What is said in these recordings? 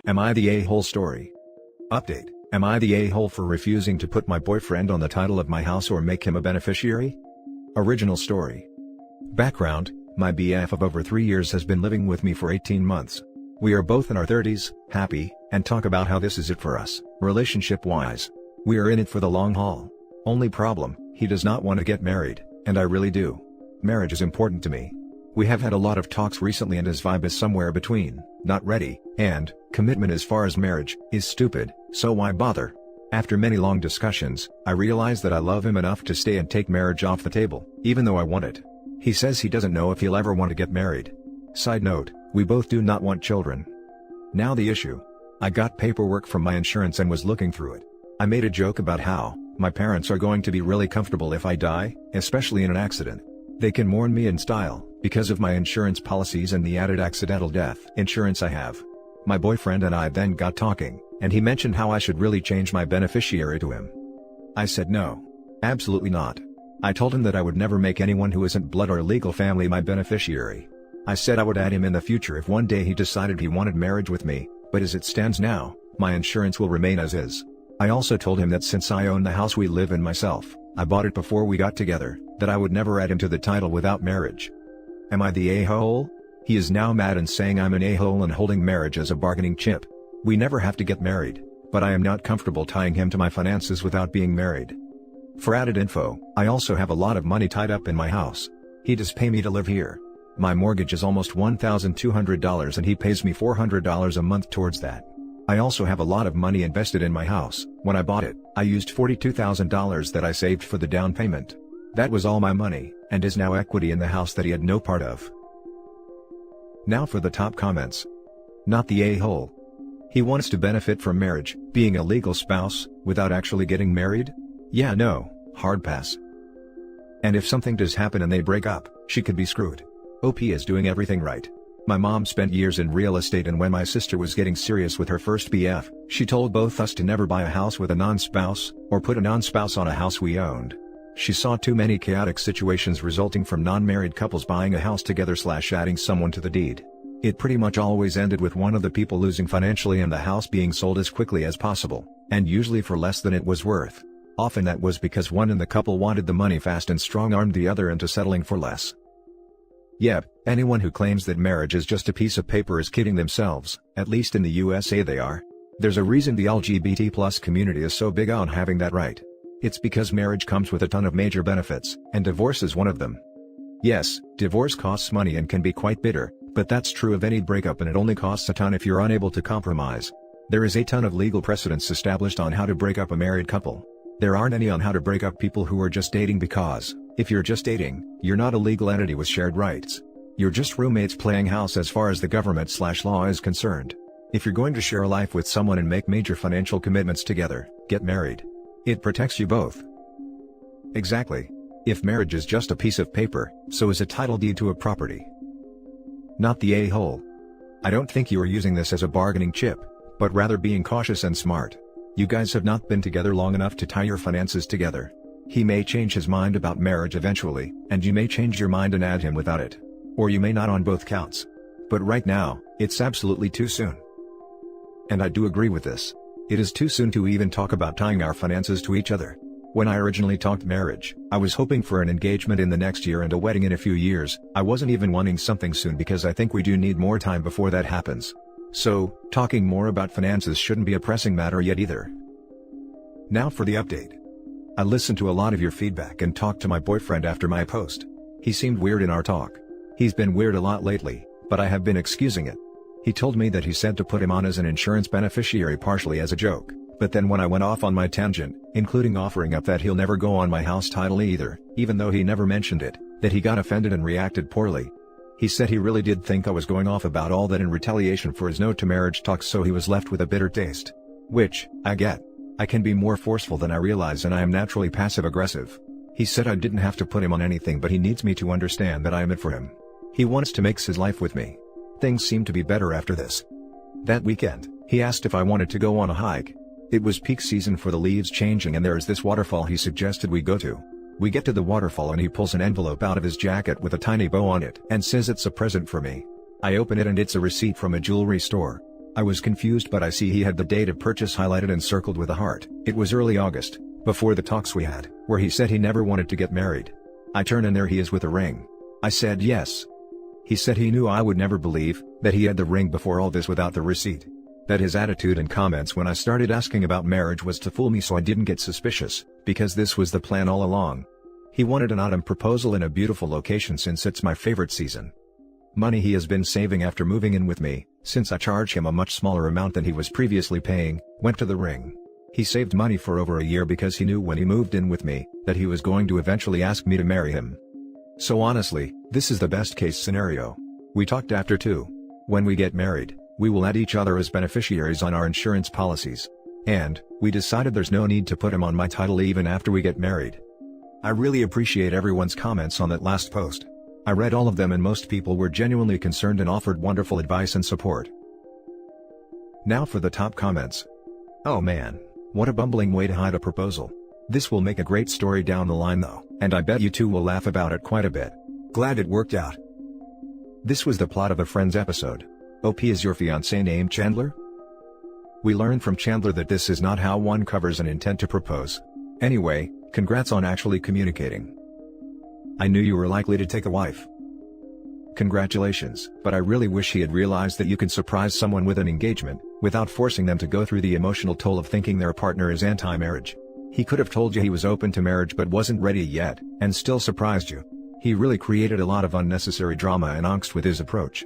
Am I the a-hole story? Update: Am I the a-hole for refusing to put my boyfriend on the title of my house or make him a beneficiary? Original story. Background: My BF of over 3 years has been living with me for 18 months. We are both in our 30s, happy, and talk about how this is it for us, relationship-wise. We are in it for the long haul. Only problem, he does not want to get married, and I really do. Marriage is important to me. We have had a lot of talks recently and his vibe is somewhere between, not ready, and, commitment as far as marriage, is stupid, so why bother? After many long discussions, I realize that I love him enough to stay and take marriage off the table, even though I want it. He says he doesn't know if he'll ever want to get married. Side note, we both do not want children. Now the issue. I got paperwork from my insurance and was looking through it. I made a joke about how, my parents are going to be really comfortable if I die, especially in an accident. They can mourn me in style, because of my insurance policies and the added accidental death insurance I have. My boyfriend and I then got talking, and he mentioned how I should really change my beneficiary to him. I said no. Absolutely not. I told him that I would never make anyone who isn't blood or legal family my beneficiary. I said I would add him in the future if one day he decided he wanted marriage with me, but as it stands now, my insurance will remain as is. I also told him that since I own the house we live in myself, I bought it before we got together, that I would never add him to the title without marriage. Am I the a-hole? He is now mad and saying I'm an a-hole and holding marriage as a bargaining chip. We never have to get married, but I am not comfortable tying him to my finances without being married. For added info, I also have a lot of money tied up in my house. He does pay me to live here. My mortgage is almost $1,200 and he pays me $400 a month towards that. I also have a lot of money invested in my house. When I bought it, I used $42,000 that I saved for the down payment. That was all my money, and is now equity in the house that he had no part of. Now for the top comments. Not the a-hole. He wants to benefit from marriage, being a legal spouse, without actually getting married? Yeah, no, hard pass. And if something does happen and they break up, she could be screwed. OP is doing everything right. My mom spent years in real estate, and when my sister was getting serious with her first BF, she told both us to never buy a house with a non-spouse, or put a non-spouse on a house we owned. She saw too many chaotic situations resulting from non-married couples buying a house together / adding someone to the deed. It pretty much always ended with one of the people losing financially and the house being sold as quickly as possible, and usually for less than it was worth. Often that was because one in the couple wanted the money fast and strong-armed the other into settling for less. Yep, anyone who claims that marriage is just a piece of paper is kidding themselves, at least in the USA they are. There's a reason the LGBT+ community is so big on having that right. It's because marriage comes with a ton of major benefits, and divorce is one of them. Yes, divorce costs money and can be quite bitter, but that's true of any breakup, and it only costs a ton if you're unable to compromise. There is a ton of legal precedents established on how to break up a married couple. There aren't any on how to break up people who are just dating, because, if you're just dating, you're not a legal entity with shared rights. You're just roommates playing house as far as the government/law is concerned. If you're going to share a life with someone and make major financial commitments together, get married. It protects you both. Exactly. If marriage is just a piece of paper, so is a title deed to a property. Not the a-hole. I don't think you are using this as a bargaining chip, but rather being cautious and smart. You guys have not been together long enough to tie your finances together. He may change his mind about marriage eventually, and you may change your mind and add him without it. Or you may not, on both counts. But right now, it's absolutely too soon. And I do agree with this. It is too soon to even talk about tying our finances to each other. When I originally talked marriage, I was hoping for an engagement in the next year and a wedding in a few years. I wasn't even wanting something soon because I think we do need more time before that happens. So, talking more about finances shouldn't be a pressing matter yet either. Now for the update. I listened to a lot of your feedback and talked to my boyfriend after my post. He seemed weird in our talk. He's been weird a lot lately, but I have been excusing it. He told me that he said to put him on as an insurance beneficiary partially as a joke, but then when I went off on my tangent, including offering up that he'll never go on my house title either, even though he never mentioned it, that he got offended and reacted poorly. He said he really did think I was going off about all that in retaliation for his no to marriage talks, so he was left with a bitter taste. Which, I get. I can be more forceful than I realize, and I am naturally passive-aggressive. He said I didn't have to put him on anything, but he needs me to understand that I am it for him. He wants to mix his life with me. Things seem to be better after this. That weekend, he asked if I wanted to go on a hike. It was peak season for the leaves changing, and there is this waterfall he suggested we go to. We get to the waterfall and he pulls an envelope out of his jacket with a tiny bow on it and says it's a present for me. I open it and it's a receipt from a jewelry store. I was confused, but I see he had the date of purchase highlighted and circled with a heart. It was early August, before the talks we had, where he said he never wanted to get married. I turn and there he is with a ring. I said yes. He said he knew I would never believe that he had the ring before all this without the receipt. That his attitude and comments when I started asking about marriage was to fool me so I didn't get suspicious, because this was the plan all along. He wanted an autumn proposal in a beautiful location since it's my favorite season. Money he has been saving after moving in with me, since I charge him a much smaller amount than he was previously paying, went to the ring. He saved money for over a year because he knew when he moved in with me, that he was going to eventually ask me to marry him. So honestly, this is the best case scenario. We talked after too. When we get married, we will add each other as beneficiaries on our insurance policies. And, we decided there's no need to put him on my title even after we get married. I really appreciate everyone's comments on that last post. I read all of them and most people were genuinely concerned and offered wonderful advice and support. Now for the top comments. Oh man, what a bumbling way to hide a proposal. This will make a great story down the line though, and I bet you two will laugh about it quite a bit. Glad it worked out. This was the plot of a Friends episode. OP is your fiancé named Chandler? We learned from Chandler that this is not how one covers an intent to propose. Anyway, congrats on actually communicating. I knew you were likely to take a wife. Congratulations, but I really wish he had realized that you can surprise someone with an engagement, without forcing them to go through the emotional toll of thinking their partner is anti-marriage. He could have told you he was open to marriage but wasn't ready yet, and still surprised you. He really created a lot of unnecessary drama and angst with his approach.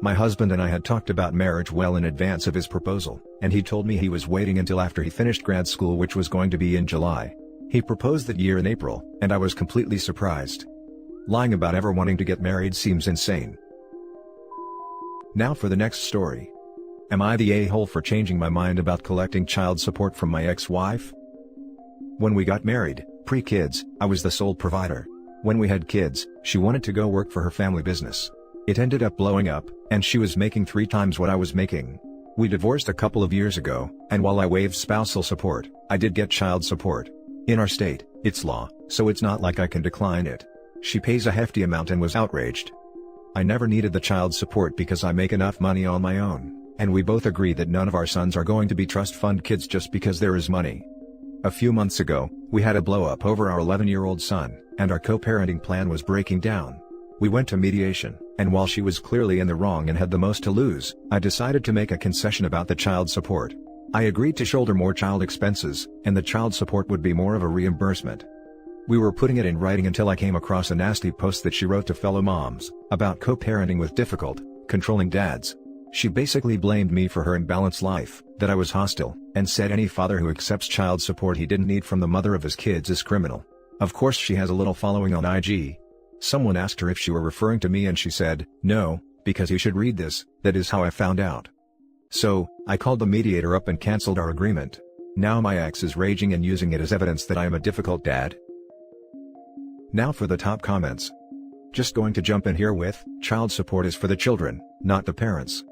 My husband and I had talked about marriage well in advance of his proposal, and he told me he was waiting until after he finished grad school, which was going to be in July. He proposed that year in April, and I was completely surprised. Lying about ever wanting to get married seems insane. Now for the next story. Am I the a-hole for changing my mind about collecting child support from my ex-wife? When we got married, pre-kids, I was the sole provider. When we had kids, she wanted to go work for her family business. It ended up blowing up, and she was making 3 times what I was making. We divorced a couple of years ago, and while I waived spousal support, I did get child support. In our state, it's law, so it's not like I can decline it. She pays a hefty amount and was outraged. I never needed the child support because I make enough money on my own, and we both agree that none of our sons are going to be trust fund kids just because there is money. A few months ago, we had a blow up over our 11-year-old son, and our co-parenting plan was breaking down. We went to mediation, and while she was clearly in the wrong and had the most to lose, I decided to make a concession about the child support. I agreed to shoulder more child expenses, and the child support would be more of a reimbursement. We were putting it in writing until I came across a nasty post that she wrote to fellow moms, about co-parenting with difficult, controlling dads. She basically blamed me for her imbalanced life, that I was hostile, and said any father who accepts child support he didn't need from the mother of his kids is criminal. Of course she has a little following on IG. Someone asked her if she were referring to me and she said, "No, because you should read this." That is how I found out. So, I called the mediator up and cancelled our agreement. Now my ex is raging and using it as evidence that I am a difficult dad. Now for the top comments. Just going to jump in here with, child support is for the children, not the parents.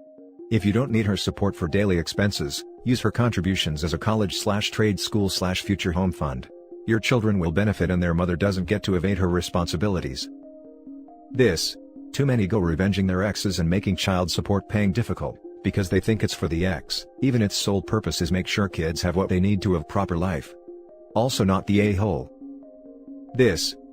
If you don't need her support for daily expenses, use her contributions as a college/trade school/future home fund. Your children will benefit and their mother doesn't get to evade her responsibilities. Too many go revenging their exes and making child support paying difficult, because they think it's for the ex, even its sole purpose is make sure kids have what they need to have proper life. Also not the a-hole.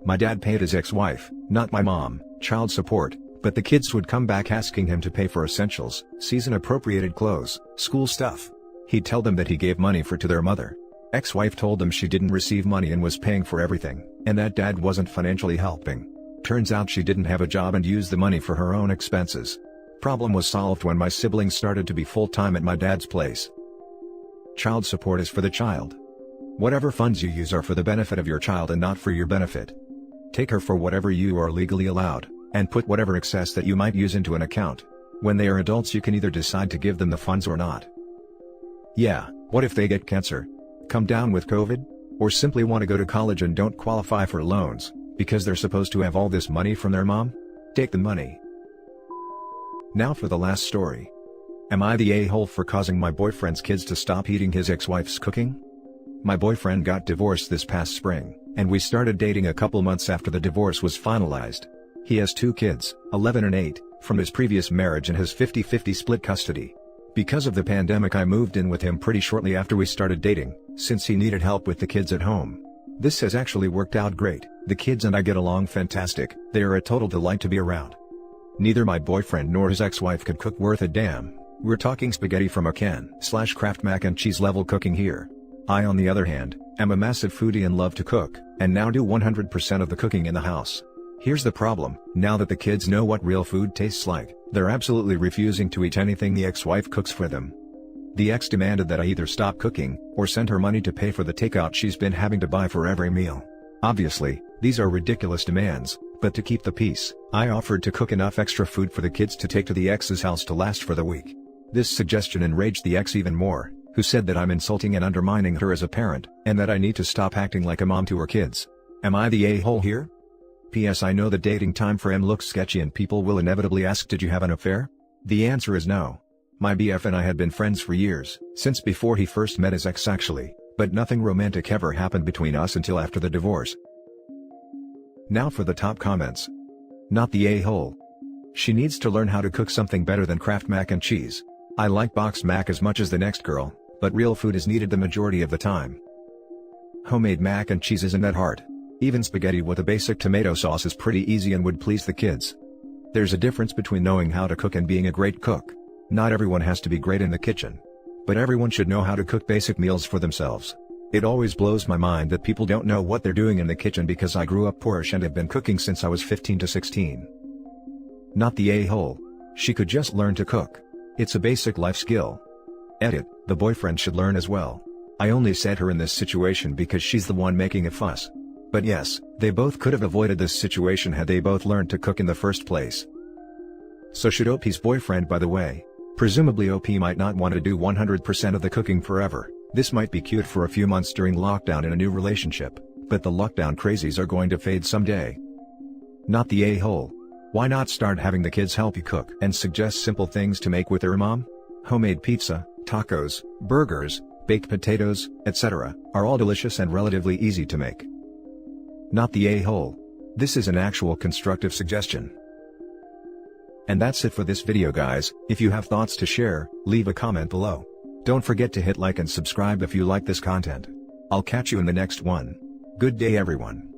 My dad paid his ex-wife, not my mom, child support, but the kids would come back asking him to pay for essentials, season-appropriated clothes, school stuff. He'd tell them that he gave money to their mother. Ex-wife told them she didn't receive money and was paying for everything, and that dad wasn't financially helping. Turns out she didn't have a job and used the money for her own expenses. Problem was solved when my siblings started to be full-time at my dad's place. Child support is for the child. Whatever funds you use are for the benefit of your child and not for your benefit. Take her for whatever you are legally allowed, and put whatever excess that you might use into an account. When they are adults you can either decide to give them the funds or not. Yeah, what if they get cancer? Come down with COVID? Or simply want to go to college and don't qualify for loans, because they're supposed to have all this money from their mom? Take the money. Now for the last story. Am I the a-hole for causing my boyfriend's kids to stop eating his ex-wife's cooking? My boyfriend got divorced this past spring, and we started dating a couple months after the divorce was finalized. He has 2 kids, 11 and 8, from his previous marriage and has 50-50 split custody. Because of the pandemic I moved in with him pretty shortly after we started dating, since he needed help with the kids at home. This has actually worked out great, the kids and I get along fantastic, they are a total delight to be around. Neither my boyfriend nor his ex-wife could cook worth a damn, we're talking spaghetti from a can/Kraft mac and cheese level cooking here. I on the other hand, am a massive foodie and love to cook, and now do 100% of the cooking in the house. Here's the problem, now that the kids know what real food tastes like, they're absolutely refusing to eat anything the ex-wife cooks for them. The ex demanded that I either stop cooking, or send her money to pay for the takeout she's been having to buy for every meal. Obviously, these are ridiculous demands, but to keep the peace, I offered to cook enough extra food for the kids to take to the ex's house to last for the week. This suggestion enraged the ex even more, who said that I'm insulting and undermining her as a parent, and that I need to stop acting like a mom to her kids. Am I the a-hole here? P.S. I know the dating time frame looks sketchy and people will inevitably ask, did you have an affair? The answer is no. My BF and I had been friends for years, since before he first met his ex actually, but nothing romantic ever happened between us until after the divorce. Now for the top comments. Not the a-hole. She needs to learn how to cook something better than Kraft mac and cheese. I like boxed mac as much as the next girl, but real food is needed the majority of the time. Homemade mac and cheese isn't that hard. Even spaghetti with a basic tomato sauce is pretty easy and would please the kids. There's a difference between knowing how to cook and being a great cook. Not everyone has to be great in the kitchen. But everyone should know how to cook basic meals for themselves. It always blows my mind that people don't know what they're doing in the kitchen because I grew up poorish and have been cooking since I was 15 to 16. Not the a-hole. She could just learn to cook. It's a basic life skill. Edit, the boyfriend should learn as well. I only said her in this situation because she's the one making a fuss. But yes, they both could have avoided this situation had they both learned to cook in the first place. So should OP's boyfriend, by the way. Presumably OP might not want to do 100% of the cooking forever. This might be cute for a few months during lockdown in a new relationship, but the lockdown crazies are going to fade someday. Not the a-hole. Why not start having the kids help you cook and suggest simple things to make with their mom? Homemade pizza, tacos, burgers, baked potatoes, etc., are all delicious and relatively easy to make. Not the a-hole. This is an actual constructive suggestion. And that's it for this video guys. If you have thoughts to share, leave a comment below. Don't forget to hit like and subscribe if you like this content. I'll catch you in the next one. Good day everyone.